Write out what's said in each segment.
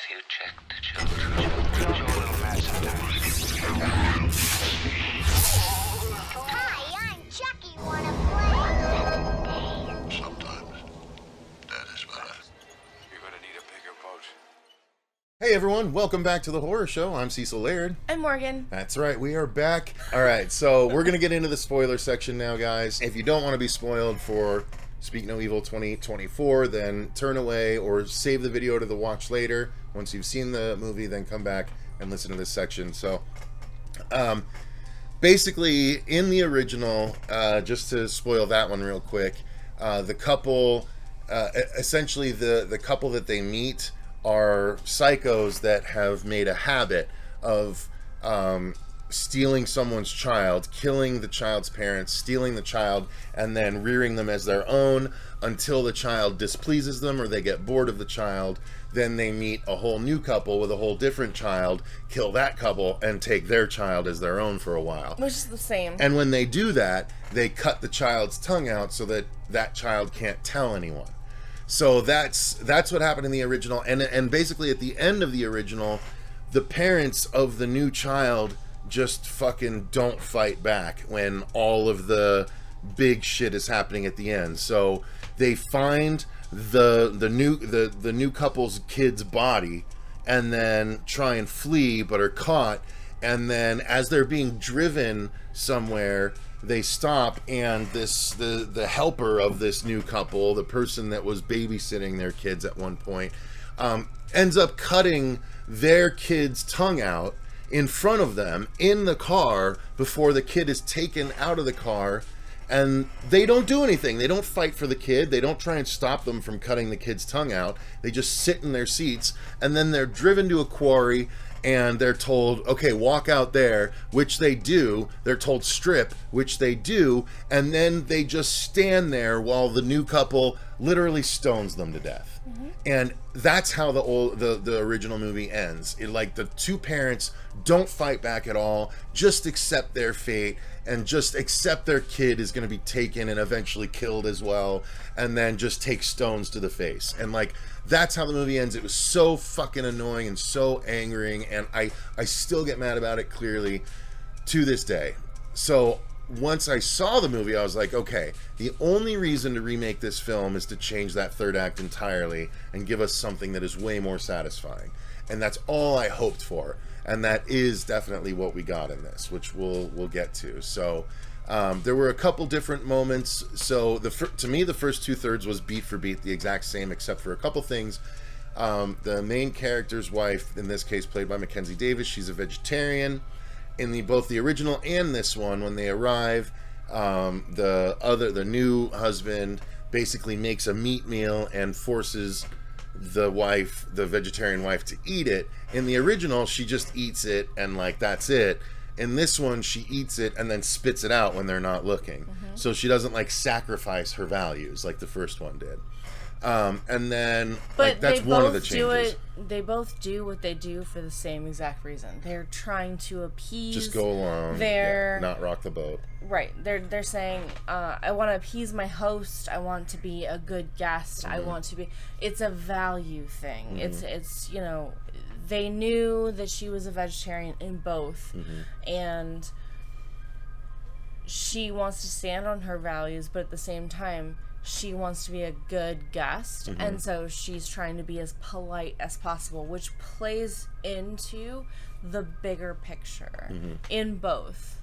you check the children? You're a little mad sometimes. Hi, I'm Chucky. Wanna play? Sometimes. That is what You're gonna need a bigger boat. Hey everyone, welcome back to the horror show. I'm Cecil Laird. I'm Morgan. That's right, we are back. Alright, so we're going to get into the spoiler section now, guys. If you don't want to be spoiled for Speak No Evil 2024, then turn away or save the video to the watch later. Once you've seen the movie, then come back and listen to this section. So, basically, in the original, just to spoil that one real quick, the couple, essentially the couple that they meet are psychos that have made a habit of stealing someone's child, killing the child's parents, stealing the child, and then rearing them as their own until the child displeases them or they get bored of the child. Then they meet a whole new couple with a whole different child, kill that couple, and take their child as their own for a while. Which is the same. And when they do that, they cut the child's tongue out so that that child can't tell anyone. So that's what happened in the original, and basically at the end of the original, the parents of the new child just fucking don't fight back when all of the big shit is happening at the end. So they find the new couple's kid's body and then try and flee, but are caught. And then as they're being driven somewhere, they stop, and the helper of this new couple, the person that was babysitting their kids at one point, ends up cutting their kid's tongue out in front of them in the car before the kid is taken out of the car. And they don't do anything. They don't fight for the kid. They don't try and stop them from cutting the kid's tongue out. They just sit in their seats, and then they're driven to a quarry, and they're told, okay, walk out there, which they do. They're told strip, which they do, and then they just stand there while the new couple literally stones them to death. Mm-hmm. And that's how the original movie ends. Like, the two parents don't fight back at all, just accept their fate, and just accept their kid is going to be taken and eventually killed as well, and then just take stones to the face. And like, that's how the movie ends. It was so fucking annoying and so angering, and I still get mad about it clearly to this day. So once I saw the movie, I was like, okay, the only reason to remake this film is to change that third act entirely and give us something that is way more satisfying. And that's all I hoped for. And that is definitely what we got in this, which we'll get to. So there were a couple different moments. So to me, the first 2/3 was beat for beat the exact same, except for a couple things. The main character's wife, in this case played by Mackenzie Davis, she's a vegetarian. In both the original and this one, when they arrive, the new husband basically makes a meat meal and forces the vegetarian wife, to eat it. In the original, she just eats it and like that's it. In this one, she eats it and then spits it out when they're not looking. Mm-hmm. So she doesn't like sacrifice her values like the first one did. And then, like, that's one of the changes. They both do what they do for the same exact reason. They're trying to appease. Just go along. Not rock the boat. Right. They're saying, I want to appease my host. I want to be a good guest. Mm-hmm. I want to be. It's a value thing. Mm-hmm. It's they knew that she was a vegetarian in both, mm-hmm. and she wants to stand on her values, but at the same time, she wants to be a good guest, mm-hmm. and so she's trying to be as polite as possible, which plays into the bigger picture mm-hmm. in both.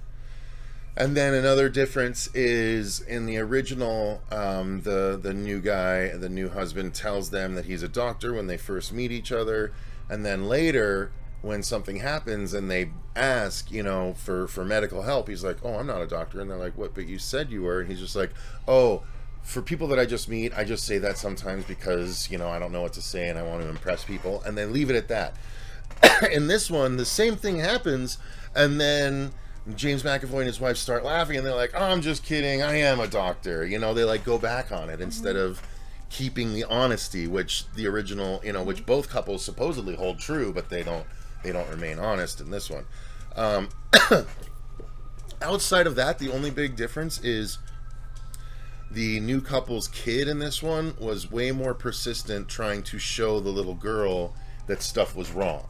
And then another difference is in the original, the new guy, the new husband, tells them that he's a doctor when they first meet each other, and then later, when something happens and they ask, for medical help, he's like, "Oh, I'm not a doctor," and they're like, "What? But you said you were," and he's just like, "Oh, for people that I just meet, I just say that sometimes because, I don't know what to say and I want to impress people," and they leave it at that. In this one, the same thing happens, and then James McAvoy and his wife start laughing, and they're like, "Oh, I'm just kidding, I am a doctor." They like go back on it, mm-hmm. instead of keeping the honesty, which the original, which both couples supposedly hold true, but they don't remain honest in this one. Outside of that, the only big difference is the new couple's kid in this one was way more persistent, trying to show the little girl that stuff was wrong.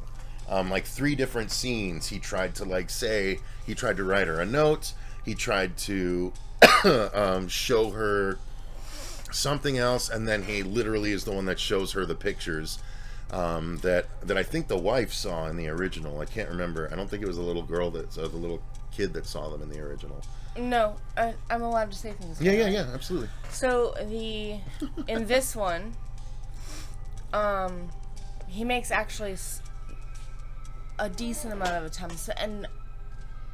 Like 3 different scenes, he tried to write her a note. He tried to show her something else, and then he literally is the one that shows her the pictures that I think the wife saw in the original. I can't remember. I don't think it was the little girl the little kid that saw them in the original. No, I'm allowed to say things. Yeah, absolutely. So in this one, he makes actually a decent amount of attempts, and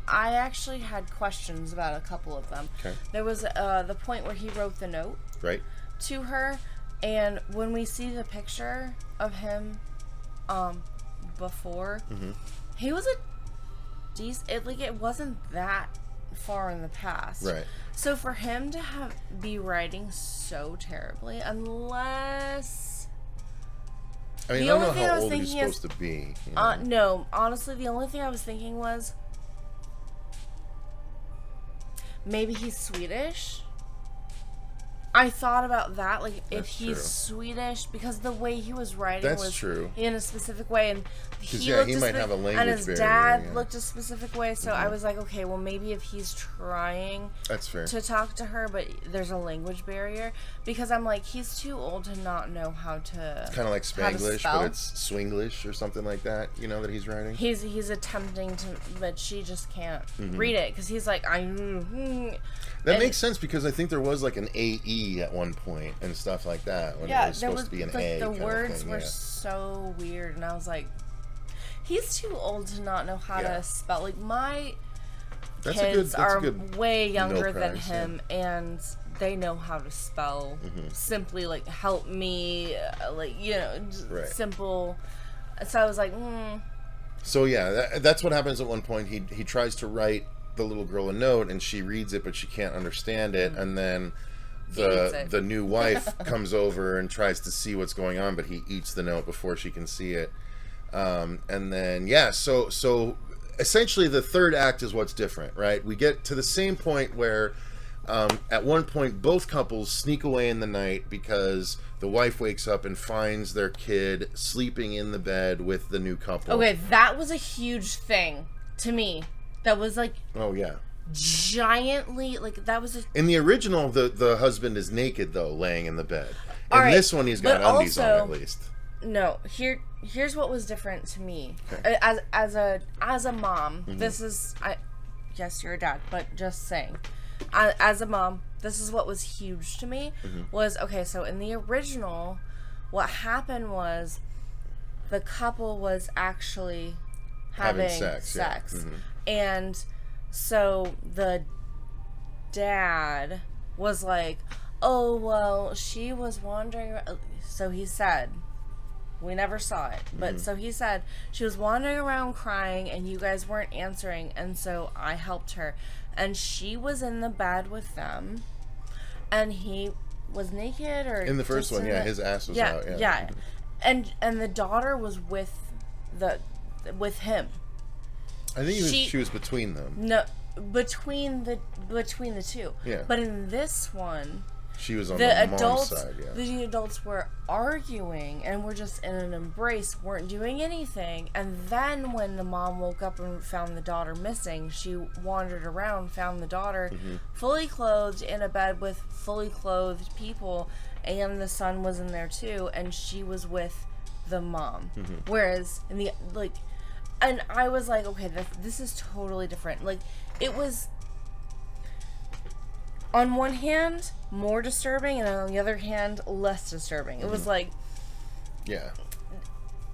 I actually had questions about a couple of them. Okay. There was the point where he wrote the note Right. to her, and when we see the picture of him before, he was it wasn't that far in the past. Right. So for him to be writing so terribly, unless I mean, the I only don't thing know I how was old he's thinking supposed to be. no, honestly, the only thing I was thinking was maybe he's Swedish. I thought about that, like, if That's he's true. Swedish, because the way he was writing That's was true. in a specific way, and he he might have a and language his barrier, dad yeah. looked a specific way, so I was like, okay, well, maybe if he's trying That's fair. to talk to her, but there's a language barrier, because I'm like, he's too old to not know how to Kind of like how to Spanglish, spell. but it's Swinglish or something like that, that he's writing? He's attempting to, but she just can't read it, because he's like, That makes sense, because I think there was like an AE at one point and stuff like that, when it was supposed to be an A. The kind of words thing, were yeah. so weird, and I was like, he's too old to not know how Yeah. to spell. Like, my That's a kids good are good way younger no than prize, him, and they know how to spell simply, like, help me, just Right. simple. So I was like, So yeah, that's what happens at one point. He tries to write the little girl a note, and she reads it, but she can't understand it, and then He eats it. the new wife comes over and tries to see what's going on, but he eats the note before she can see it. And then so essentially the third act is what's different, right? We get to the same point where at one point both couples sneak away in the night because the wife wakes up and finds their kid sleeping in the bed with the new couple. okay, that was a huge thing to me. That was like Oh yeah. giantly, like, that was a In the original, the husband is naked though, laying in the bed. In All right, this one, he's got but undies on also- at least. No, here's what was different to me. Okay. As a mom, this is yes, you're a dad, but just saying. As a mom, this is what was huge to me was, okay, so in the original, what happened was the couple was actually having sex, yeah. and so the dad was like, oh, well, she was wandering around. So he said, we never saw it, but so he said she was wandering around crying and you guys weren't answering, and so I helped her, and she was in the bed with them, and he was naked, or In the first just one, in yeah, the- his ass was out. Yeah. and the daughter was with him. I think She- she was between them. No, between the two. Yeah. But in this one, She was on the the mom's adults, side. Yeah. the adults were arguing and were just in an embrace, weren't doing anything. And then when the mom woke up and found the daughter missing, she wandered around, found the daughter fully clothed in a bed with fully clothed people, and the son was in there too, and she was with the mom. Whereas in the and I was like, okay, this is totally different. Like, it was, on one hand, more disturbing, and on the other hand, less disturbing. It was like, Yeah.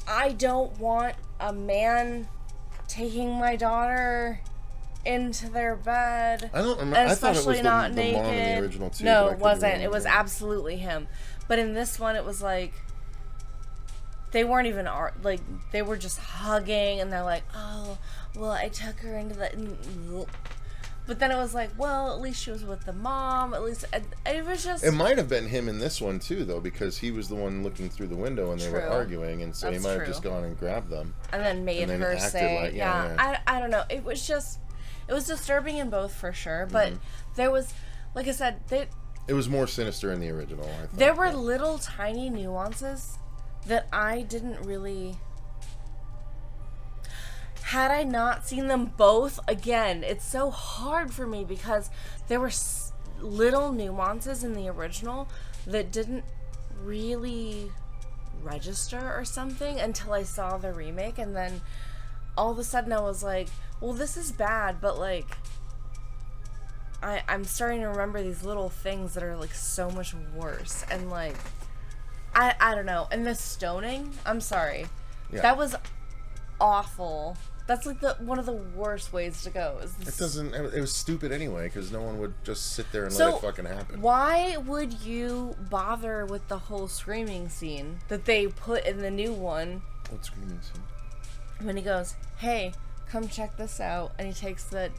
I don't want a man taking my daughter into their bed. I don't remember. And I thought it was especially the not mom naked. in the original too. but I No, could it be wasn't. wrong. It was absolutely him. But in this one, it was like, they weren't even they were just hugging, and they're like, oh, well, I took her into the. But then it was like, well, at least she was with the mom. At least it was just. It might have been him in this one too, though, because he was the one looking through the window and they were True. arguing, and so That's he might have true. just gone and grabbed them. And then made and then her acted say, like- yeah. I don't know. It was just, it was disturbing in both for sure. But there was, like I said, It was more sinister in the original. I thought. there were yeah. little tiny nuances that I didn't really had I not seen them both, again, it's so hard for me because there were little nuances in the original that didn't really register or something until I saw the remake, and then all of a sudden I was like, well, this is bad, but like I'm starting to remember these little things that are like so much worse, and like I don't know. And the stoning, I'm sorry, that was awful. That's like one of the worst ways to go. It was stupid anyway, because no one would just sit there and let it fucking happen. Why would you bother with the whole screaming scene that they put in the new one? What screaming scene? When he goes, hey, come check this out, and he takes the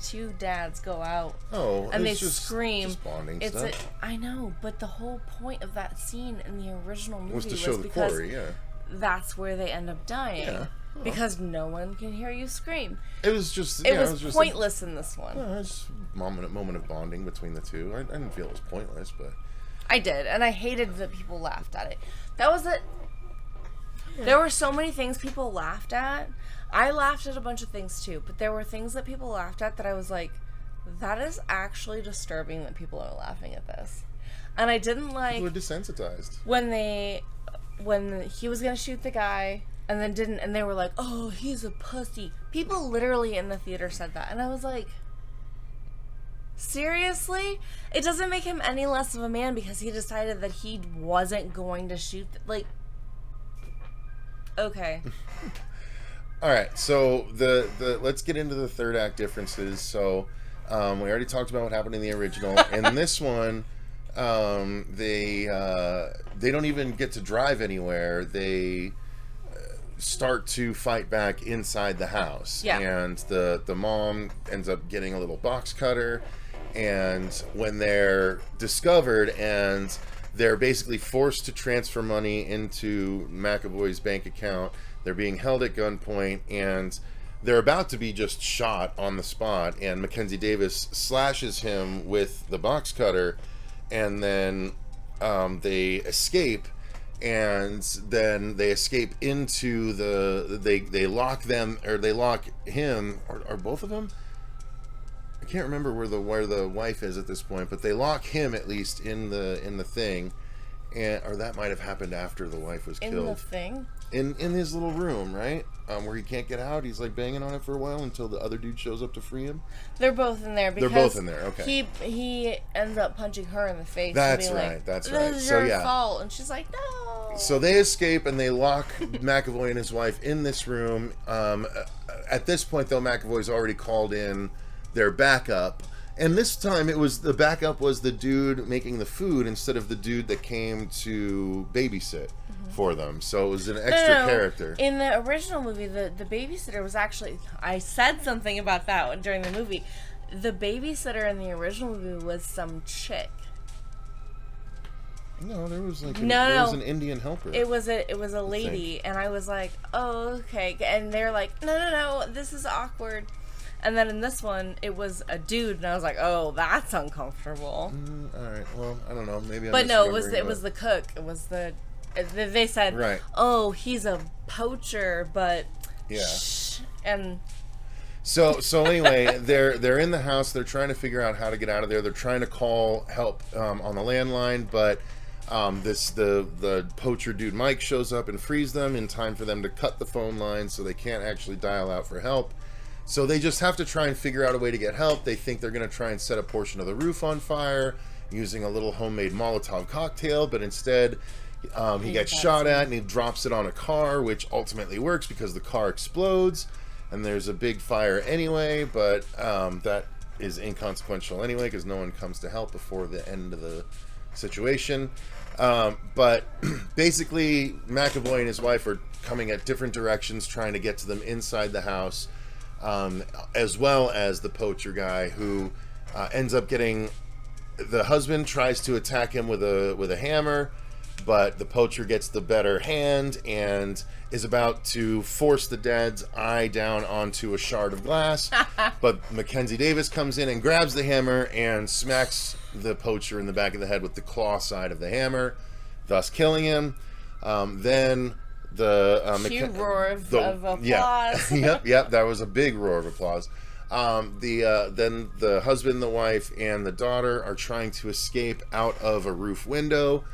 two dads go out. Oh, and they scream. Just bonding stuff. I know, but the whole point of that scene in the original movie was to show the quarry, that's where they end up dying. Yeah. Oh. Because no one can hear you scream. It was just pointless in this one. It was a moment of bonding between the two. I didn't feel it was pointless, but I did, and I hated that people laughed at it. That was it. Yeah. There were so many things people laughed at. I laughed at a bunch of things too, but there were things that people laughed at that I was like, that is actually disturbing that people are laughing at this. And I didn't like... People were desensitized. When he was going to shoot the guy and then didn't, and they were like, oh, he's a pussy. People literally in the theater said that. And I was like, seriously? It doesn't make him any less of a man because he decided that he wasn't going to shoot... Okay. All right, so the let's get into the third act differences. So we already talked about what happened in the original. In this one, they don't even get to drive anywhere. They start to fight back inside the house. Yeah. And the mom ends up getting a little box cutter, and when they're discovered and they're basically forced to transfer money into McAvoy's bank account, they're being held at gunpoint, and they're about to be just shot on the spot, and Mackenzie Davis slashes him with the box cutter, and then they escape, and then they escape into they lock him, or both of them? I can't remember where the wife is at this point, but they lock him at least in the thing, or that might have happened after the wife was killed. In the thing? In his little room, right? Where he can't get out. He's like banging on it for a while until the other dude shows up to free him. They're both in there because they're both in there. Okay. He ends up punching her in the face. That's and being right. Like, that's this right. is So your fault, and she's like, no. So they escape and they lock McAvoy and his wife in this room. At this point, though, McAvoy's already called in their backup. And this time, the backup was the dude making the food instead of the dude that came to babysit for them. So it was an extra character. In the original movie, the babysitter was actually... I said something about that during the movie. The babysitter in the original movie was some chick. No, there was like there was an Indian helper. It was a lady, and I was like, oh, okay. And they're like, no, this is awkward. And then in this one, it was a dude, and I was like, "Oh, that's uncomfortable." All right. Well, I don't know. Maybe. But no, it was the cook. It was the. They said, right. "Oh, he's a poacher," but yeah. Shh, and. So anyway, they're in the house. They're trying to figure out how to get out of there. They're trying to call help on the landline, but the poacher dude Mike shows up and frees them in time for them to cut the phone line, so they can't actually dial out for help. So they just have to try and figure out a way to get help. They think they're going to try and set a portion of the roof on fire using a little homemade Molotov cocktail, but instead he gets shot at and he drops it on a car, which ultimately works because the car explodes and there's a big fire anyway, but that is inconsequential anyway because no one comes to help before the end of the situation. But basically McAvoy and his wife are coming at different directions trying to get to them inside the house. As well as the poacher guy who ends up getting... The husband tries to attack him with a hammer, but the poacher gets the better hand and is about to force the dad's eye down onto a shard of glass. But Mackenzie Davis comes in and grabs the hammer and smacks the poacher in the back of the head with the claw side of the hammer, thus killing him. Then Cue roar of applause. Yeah. yep. That was a big roar of applause. Then the husband, the wife, and the daughter are trying to escape out of a roof window,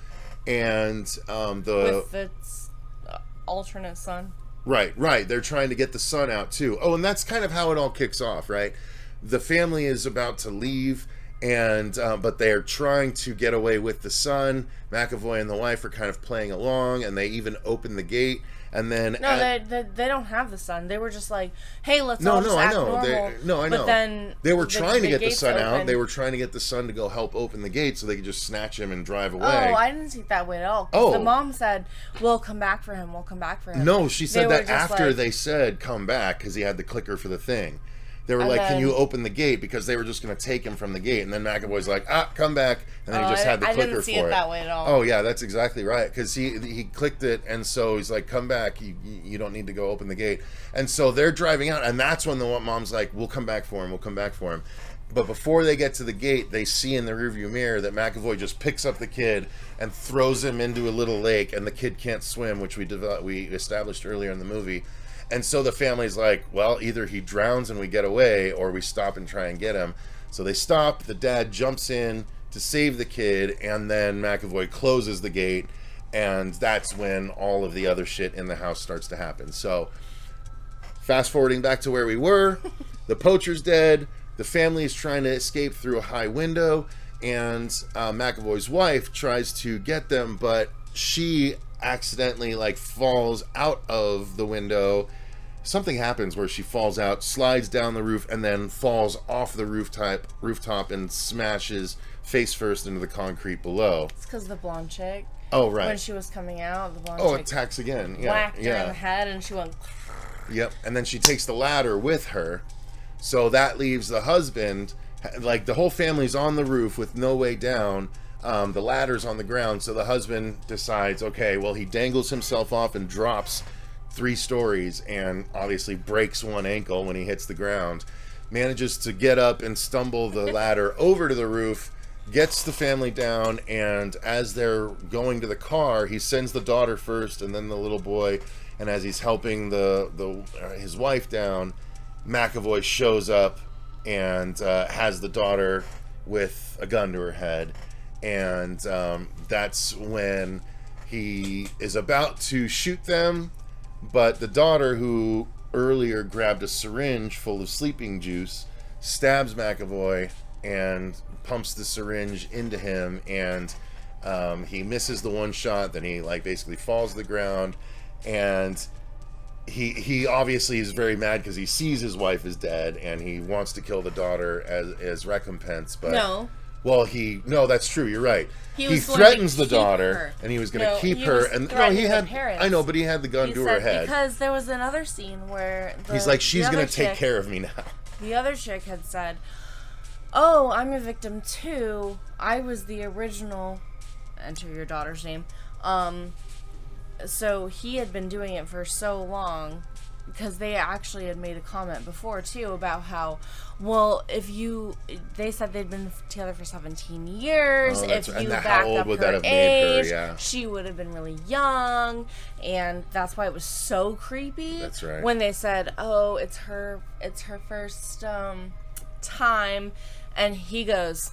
and with the alternate son. Right. They're trying to get the son out too. Oh, and that's kind of how it all kicks off, right? The family is about to leave, and but they're trying to get away with the son. McAvoy and the wife are kind of playing along, and they even open the gate. And then they don't have the son. They were just like, hey, let's all just act normal. I know. But then they were trying to get the son out. open. They were trying to get the son to go help open the gate so they could just snatch him and drive away. Oh, I didn't see it that way at all. The mom said, we'll come back for him. No, she said that after they said come back because he had the clicker for the thing. They were like, can you open the gate? Because they were just going to take him from the gate. And then McAvoy's like, come back. And then he just had the clicker for it. I didn't see it that way at all. Oh, yeah, that's exactly right. Because he clicked it, and so he's like, come back. You don't need to go open the gate. And so they're driving out, and that's when the mom's like, we'll come back for him. But before they get to the gate, they see in the rearview mirror that McAvoy just picks up the kid and throws him into a little lake, and the kid can't swim, which we established earlier in the movie. And so the family's like, well, either he drowns and we get away, or we stop and try and get him. So they stop, the dad jumps in to save the kid, and then McAvoy closes the gate, and that's when all of the other shit in the house starts to happen. So, fast forwarding back to where we were, the poacher's dead, the family is trying to escape through a high window, and McAvoy's wife tries to get them, but she accidentally falls out of the window. Something happens where she falls out, slides down the roof, and then falls off the rooftop and smashes face first into the concrete below. It's because the blonde chick. Oh, right. When she was coming out, the blonde chick attacks again. Whacked her in the head, and she went. Yep, and then she takes the ladder with her, so that leaves the husband. The whole family's on the roof with no way down. The ladder's on the ground, so the husband decides, okay, well, he dangles himself off and drops 3 stories and obviously breaks one ankle when he hits the ground. Manages to get up and stumble the ladder over to the roof, gets the family down, and as they're going to the car, he sends the daughter first and then the little boy, and as he's helping his wife down, McAvoy shows up and has the daughter with a gun to her head. And that's when he is about to shoot them, but the daughter, who earlier grabbed a syringe full of sleeping juice, stabs McAvoy and pumps the syringe into him, and he misses the one shot. Then he basically falls to the ground, and he obviously is very mad because he sees his wife is dead, and he wants to kill the daughter as recompense. But no. Well, that's true. You're right. He threatens the daughter, and he was going to keep her. And he had. I know, but he had the gun to her head. Because there was another scene where he's like, she's going to take care of me now. The other chick had said, "Oh, I'm a victim too. I was the original." Enter your daughter's name. So he had been doing it for so long. Because they actually had made a comment before, too, about how, well, they said they'd been together for 17 years. If you backed up her age, she would have been really young. And that's why it was so creepy. That's right. When they said, oh, it's her first time. And he goes,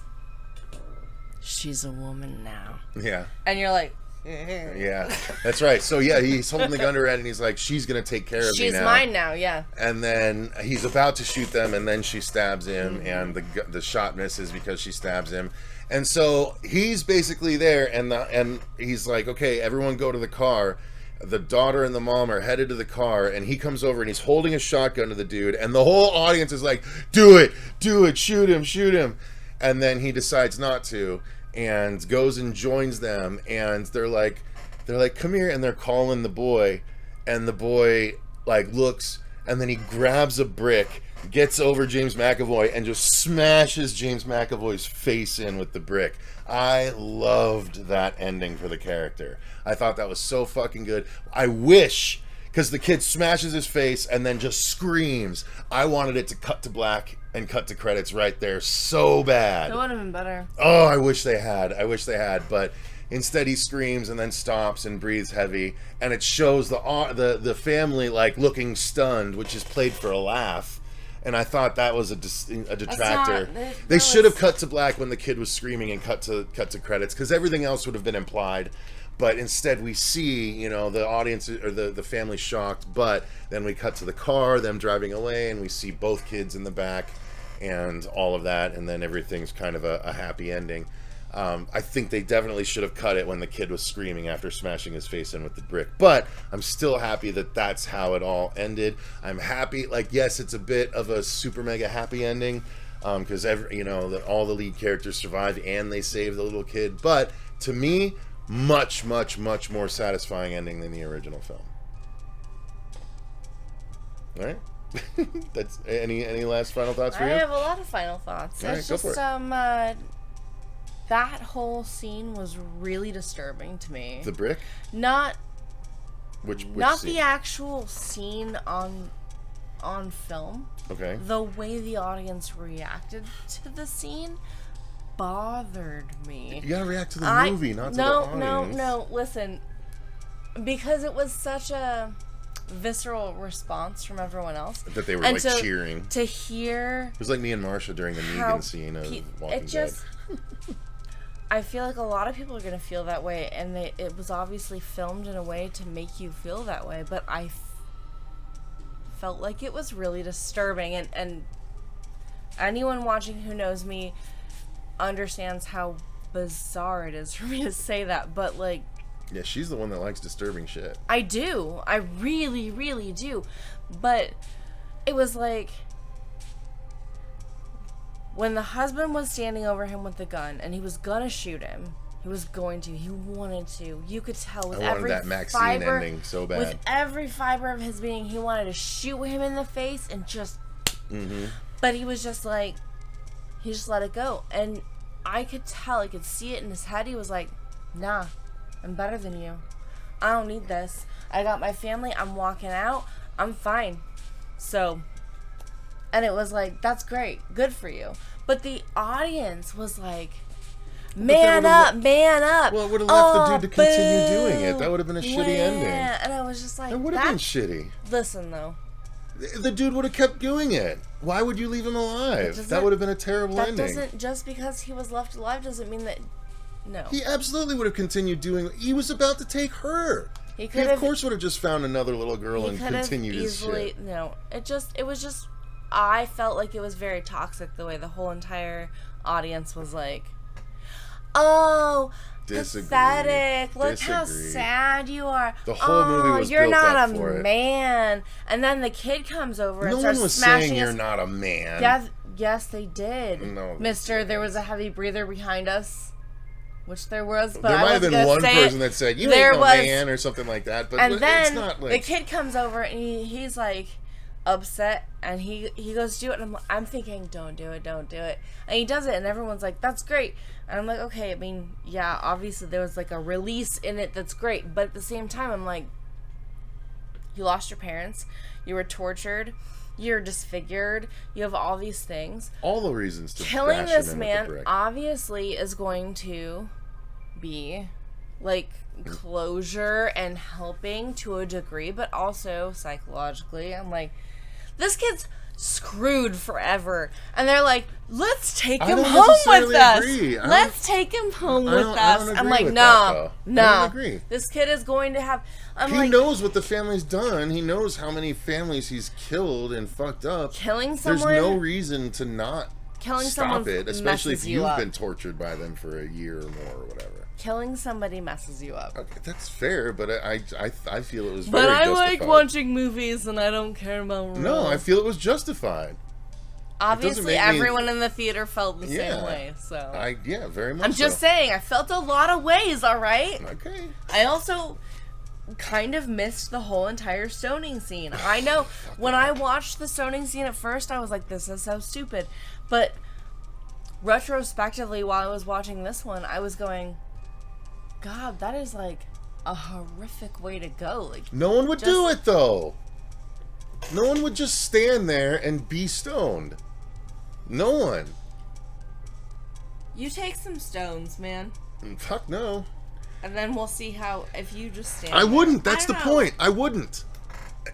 she's a woman now. Yeah. And you're like, yeah, that's right. So he's holding the gun to her head, and he's like, she's gonna take care of me now. She's mine now, yeah. And then he's about to shoot them, and then she stabs him, and the shot misses because she stabs him. And so he's basically there, and he's like, okay, everyone go to the car. The daughter and the mom are headed to the car, and he comes over and he's holding a shotgun to the dude, and the whole audience is like, do it, shoot him. And then he decides not to, and goes and joins them, and they're like, come here, and they're calling the boy, and the boy looks, and then he grabs a brick, gets over James McAvoy, and just smashes James McAvoy's face in with the brick. I loved that ending for the character. I thought that was so fucking good. I wish, because the kid smashes his face and then just screams, I wanted it to cut to black and cut to credits right there so bad. That would have been better. Oh, I wish they had. But Instead, he screams and then stops and breathes heavy, and it shows the family like looking stunned, which is played for a laugh. And I thought that was a detractor. They should have cut to black when the kid was screaming and cut to credits, because everything else would have been implied. But instead, we see, you know, the audience or the family shocked. But then we cut to the car, them driving away, and we see both kids in the back, and all of that, and then everything's kind of a happy ending. I think they definitely should have cut it when the kid was screaming after smashing his face in with the brick. But I'm still happy that that's how it all ended. I'm happy, like, yes, it's a bit of a super mega happy ending, because all the lead characters survive and they save the little kid. But to me, much, much, much more satisfying ending than the original film. All right. That's any last final thoughts for you? I have a lot of final thoughts. All right, It's go just for it. that whole scene was really disturbing to me. The brick? Not Which not scene? the actual scene on film. Okay. The way the audience reacted to the scene bothered me. You gotta react to the movie, not to the audience. No. Listen, because it was such a visceral response from everyone else That they were and like cheering. to hear. It was like me and Marsha during the How Negan scene of Walking Dead. Dead. I feel like a lot of people are gonna feel that way, and it was obviously filmed in a way to make you feel that way. But I felt like it was really disturbing, and anyone watching who knows me understands how bizarre it is for me to say that. But like, Yeah, she's the one that likes disturbing shit. I do. I really, really do. But it was like when the husband was standing over him with the gun and he was gonna shoot him. He was going to. He wanted to. You could tell with I wanted every that Maxine fiber, ending so bad. with every fiber of his being, he wanted to shoot him in the face and just. Mm-hmm. But he was just like, he just let it go, and I could tell. I could see it in his head. He was like, "Nah, I'm better than you. I don't need this. I got my family. I'm walking out. I'm fine." So, and it was like, that's great. Good for you. But the audience was like, man up. Well, it would have left the dude to continue boo, doing it. That would have been a shitty ending. And I was just like, It would have been shitty. Listen, though. The dude would have kept doing it. Why would you leave him alive? That would have been a terrible That ending. doesn't, just because he was left alive doesn't mean that, no. He absolutely would have continued doing. He was about to take her. He He of course would have just found another little girl and continued his shit. No, it was just, I felt like it was very toxic the way the whole entire audience was like, oh, Disagree. pathetic, look how Disagree. sad you are. The whole movie was you're built not up a for it. man. And then the kid comes over No and one starts was smashing saying his... you're not a man. Yes, they did. No, they Mister, there was a heavy breather behind us. Which there was, but there I might have was been gonna one say person it. that said, you There ain't no was- man, or something like that. But And it's then not like... the kid comes over and he's like upset, and he goes to do it, and I'm thinking, don't do it, and he does it, and everyone's like, that's great, and I'm like, okay, I mean, yeah, obviously there was like a release in it that's great, but at the same time I'm like, you lost your parents, you were tortured, you're disfigured, you have all these things. all the reasons to Killing bash this him in with the man brick. obviously is going to be like closure and helping to a degree, but also psychologically I'm like, this kid's screwed forever, and they're like, let's take I him don't home with necessarily us. agree. Let's take him home I with don't- I us. don't I'm agree like, with no, that, though. I no. don't agree. This kid is going to have. I'm He like, knows what the family's done. He knows how many families he's killed and fucked up. killing someone. There's no reason to not Killing stop someone it, especially if messes you you've up. been tortured by them for a year or more or whatever. Killing somebody messes you up. Okay, that's fair, but I feel it was But very I justified. like watching movies, and I don't care about. No, rules. I feel it was justified. Obviously, make me- everyone in the theater felt the Yeah. same way. So Yeah, very much. I'm just so. saying, I felt a lot of ways. All right. Okay. I also kind of missed the whole entire stoning scene. I know when I watched the stoning scene at first, I was like, "This is so stupid," but retrospectively, while I was watching this one, I was going, "God, that is like a horrific way to go." Like, No one would Just- do it though. No one would just stand there and be stoned. No one. you take some stones, man. Fuck no. And then we'll see how, if you just stand I wouldn't. there. That's I the don't know. point. I wouldn't.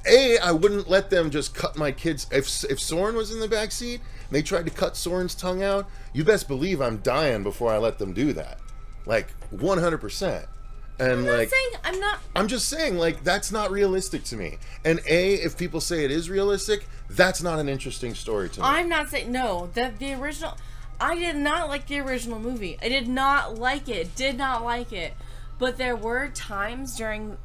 I wouldn't let them just cut my kids. If Soren was in the back seat and they tried to cut Soren's tongue out, you best believe I'm dying before I let them do that. Like 100%. And I'm just saying, like, that's not realistic to me. And if people say it is realistic, that's not an interesting story to me. I'm not saying, no, the original, I did not like the original movie. I did not like it. Did not like it. But there were times during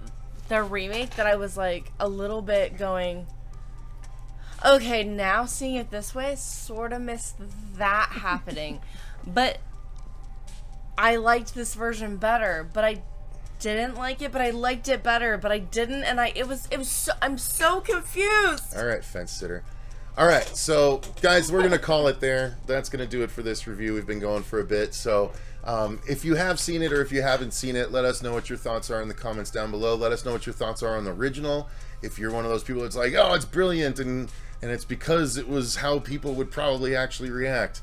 the remake that I was, like, a little bit going, okay, now seeing it this way, sort of missed that happening. But I liked this version better, but I didn't like it, but I liked it better, but I didn't, and it was so, I'm so confused. All right, fence sitter. All right, so guys, we're gonna call it there. That's gonna do it for this review. We've been going for a bit, so if you have seen it or if you haven't seen it, let us know what your thoughts are in the comments down below. Let us know what your thoughts are on the original. If you're one of those people that's like, oh, it's brilliant, and it's because it was how people would probably actually react.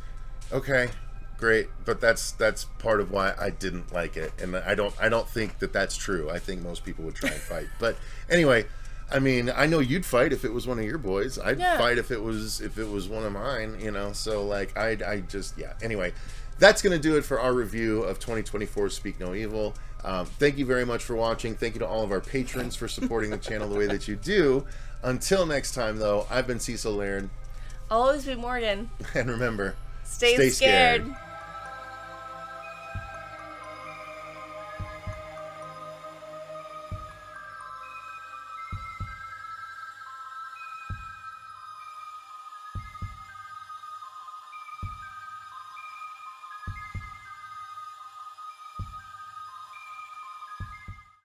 Okay, great, but that's part of why I didn't like it, and I don't think that that's true. I think most people would try and fight, but anyway. I mean, I know you'd fight if it was one of your boys. I'd fight if it was one of mine, you know. So like I just Anyway, that's gonna do it for our review of 2024's Speak No Evil. Thank you very much for watching. Thank you to all of our patrons for supporting the channel the way that you do. Until next time, though, I've been Cecil Laird. I'll always be Morgan. And remember, Stay scared.